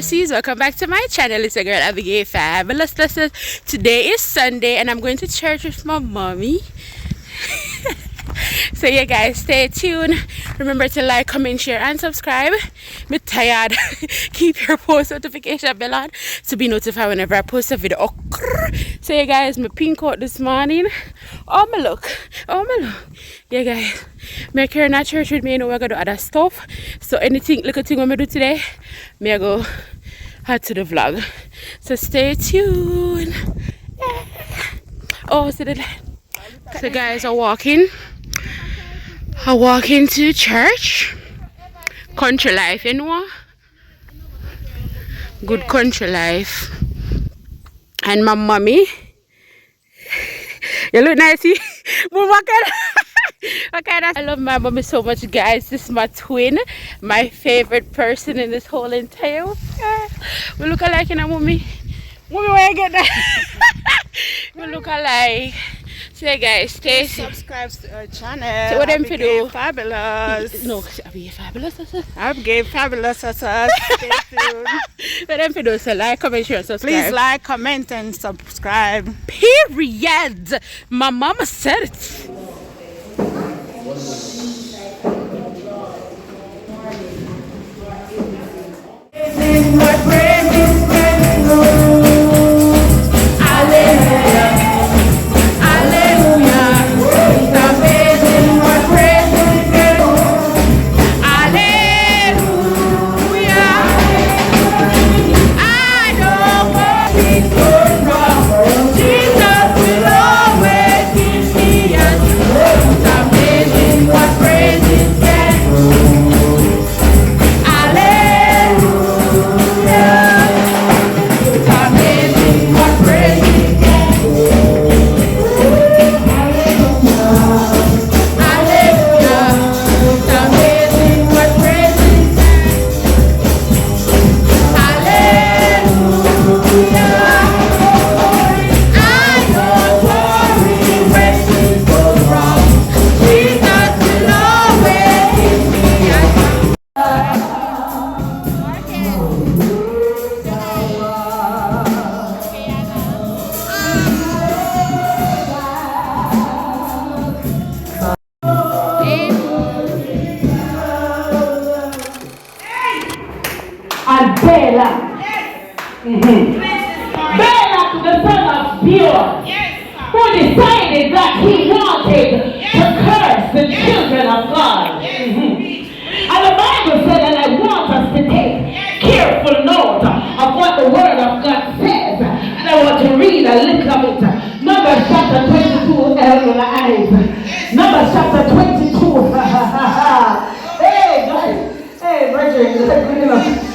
Fabulousies, welcome back to my channel. It's your girl Abigail Fabulous. Today is Sunday and I'm going to church with my mommy. So yeah guys, stay tuned. Remember to like, comment, share and subscribe. Me tired. Keep your post notification bell on to be notified whenever I post a video. So yeah guys, my pink out this morning. Oh my look. Yeah guys, me here in church with me, you know we're gonna do other stuff. So anything, little thing I'm gonna do today, me I go add to the vlog. So stay tuned. Yeah. Oh, so guys are walking. I walk into church. Country life, you know? Good country life. And my mommy. You look nice. I love my mommy so much, guys. This is my twin. My favorite person in this whole entire world. We look alike in a mommy. Mommy, where you get that? We look alike. So yeah, guys, stay subscribe to our channel. So what them to do? Fabulous. No, Abigail Fabulous. Abigail Fabulous. Stay tuned. What them to do? So like, comment, share, and subscribe. Please like, comment, and subscribe. Period. My mama said it. And Bela. Bela to the son of Beor, who decided that he wanted to curse the children of God. And the Bible said, and I want us to take careful note of what the word of God says. And I want to read a little of it. Numbers chapter 22, eyes. Numbers chapter 22. Hey, guys. Hey, brethren.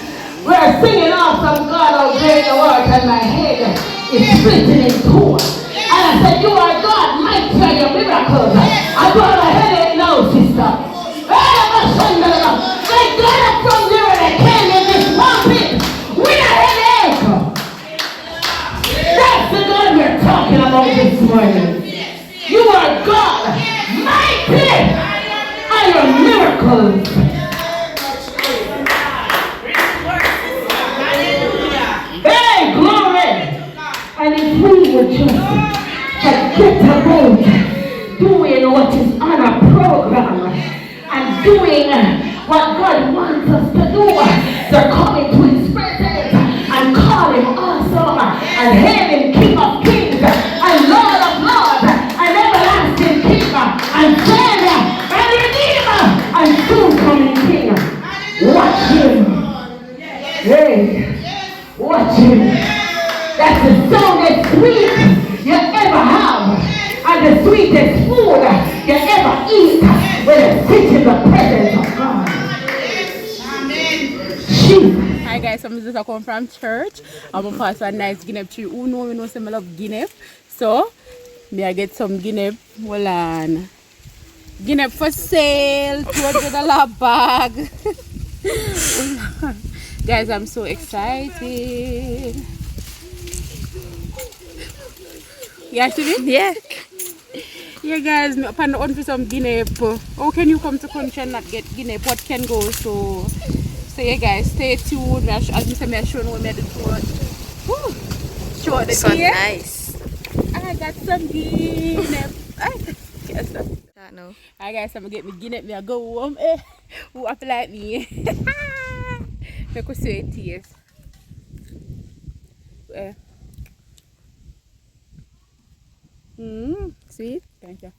We're singing off some God how great the word, and my head is splitting in two. And I said, you are God, mighty are your miracles. I got a headache now, sister. I got up from there and I came in this pulpit with a headache. That's the God we're talking about this morning. You are God, mighty are your miracles. And if we would just get about doing what is on a program and doing what God wants us to do, to come into His presence and call Him awesome and hail Him King of Kings and Lord of Lords and everlasting King and Savior and Redeemer and soon coming King. Watch Him. Hey, watch Him. That's the soundest sweet you ever have, and the sweetest food you ever eat when you sit in the presence of God. Amen. Hi guys, I'm just come from church. I'm gonna pass a nice guinea tree. Who know me know some love guinea. So me I get some guinea. Hold on. Guinea for sale, $200 bag. Guys, I'm so excited. You actually? Yeah. Yeah guys, me up on the hunt for some guinea. How can you come to country and not get guinea? What can go so So yeah guys, stay tuned. As I said, I'm showing what I did for show the So gear. nice. I got some Guinness. Yes, sir. That no. I guys, I'm gonna get me Guinness. Me I go home. Who up like me? I could say it taste. Sweet. Thank you.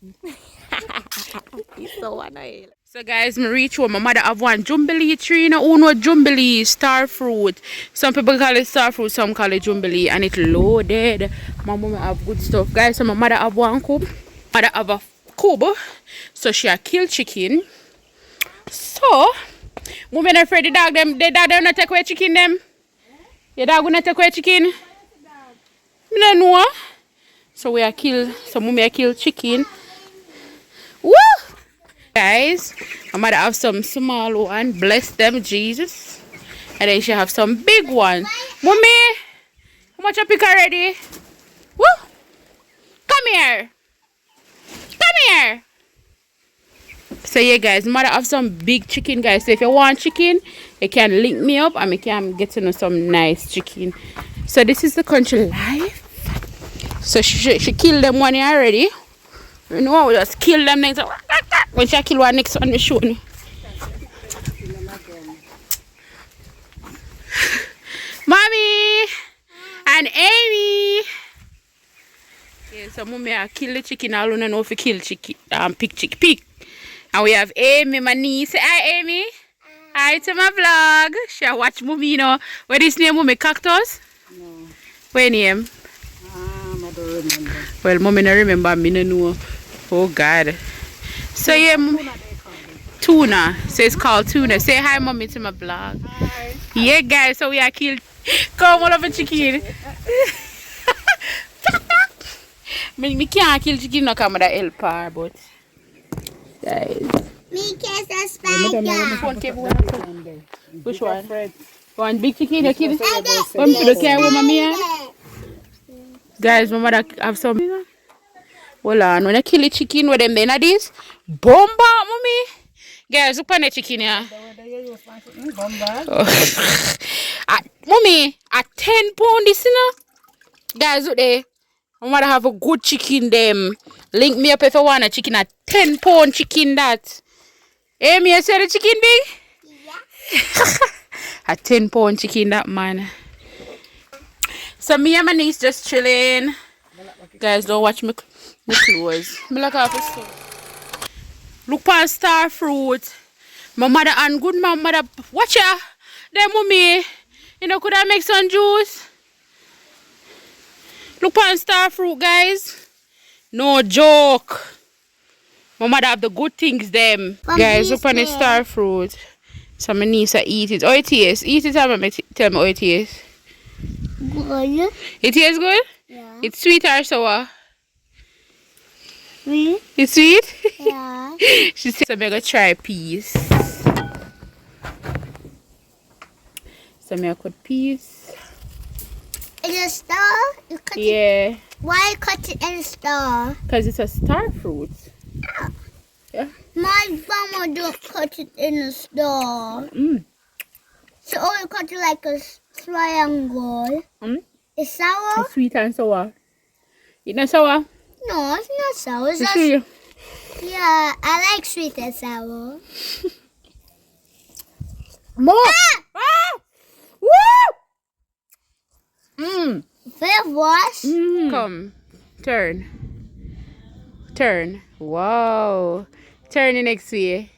He's so annoying. So guys, me reach home. My mother have one jumbly tree. You know who know jumbly? Star fruit. Some people call it star fruit, some call it jumbly, and it loaded. My mom have good stuff, guys. So my mother have one cube. Mother have a cube. So she a kill chicken. So, women afraid the dog them not take away chicken them. Your dog gonna take away chicken? Me no know. So we are kill. So mommy a kill chicken. Woo! Guys, my mother have some small one. Bless them, Jesus. And then she have some big one. Mommy, how much you pick already? Woo! Come here. Come here. So yeah guys, mother have some big chicken guys. So if you want chicken, you can link me up and we can get to know some nice chicken. So this is the country life. So she killed them one already. You know, we just kill them next. When she kill one next one, we show you. Mommy and Amy. Yeah, so mommy I kill the chicken. I don't know if you kill chicken. Pick. And we have Amy, my niece. Say hi, Amy. Hi to my vlog. She watch movie, you know. What is name, mommy? Cactus? No. What name? I don't remember. Well, mommy don't remember. Me no know. Oh God. So yeah, tuna. So it's called tuna. Say hi, mommy, to my vlog. Hi. Yeah, guys. So we are killed. Come all over chicken. Me can't kill chicken no come with a helper, but guys. Me kiss a spider. Which one? One big chicken, you kill. One for the care with mommy. Guys, my mother have some. Hold on, when I kill the chicken with them then are this bomba, mommy. Guys, look on the chicken here. Mommy, a 10 pound this, you know. Guys, look there. My mother have a good chicken them. Link me up if you want a chicken, a 10 pound chicken that. Amy, you say the chicken big? Yeah. A 10 pound chicken that, man. So me and my niece just chilling. Guys, don't watch me clothes. Me look off the store. Look past star fruit. My mother and good my mother. Watch ya. Then mommy. You know, could I make some juice? Look past star fruit, guys. No joke. My mother have the good things them. Guys, look on the star fruit. So my niece eat it. Oh, it is. Eat it and tell me how it is. Good. It tastes good? Yeah. It's sweet or sour? Sweet? It's sweet? Yeah. She said, I'm going to try peas. So I'm going to cut peas. In a star? You cut it? Yeah. Why cut it in a star? Because it's a star fruit. Yeah. My mama don't cut it in a star. She only cut it like a triangle. It's sour? It's sweet and sour. It's not sour? No, it's not sour. It's You just, see? yeah, I like sweet and sour. More! Ah! Woo! Fair wash. Come. Turn. Wow. Turn the next way.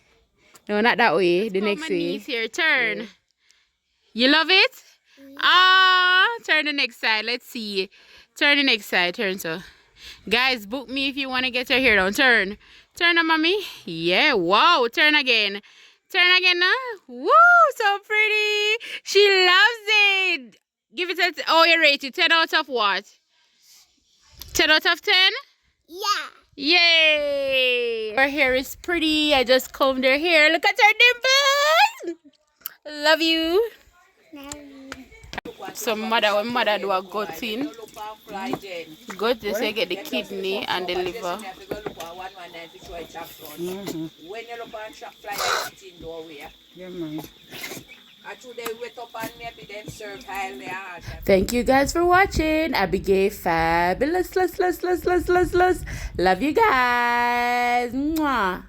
No, not that way. The next way. Here. Turn. Yeah. You love it? Ah, turn the next side. Let's see. Turn the next side. Turn so. Guys, book me if you want to get your hair done. Turn. Turn on, mommy. Yeah. Wow. Turn again. Turn again now. Woo. So pretty. She loves it. Give it a... Oh, you rate it. 10 out of what? 10 out of 10? Yeah. Yay. Her hair is pretty. I just combed her hair. Look at her dimples. Love you. So when mother do a gut in, gut just say get the kidney and the liver. Yeah, man. Actually, they wet up and maybe them serve highly hard. Thank you guys for watching. Abigail fabulous. Love you guys. Mwah.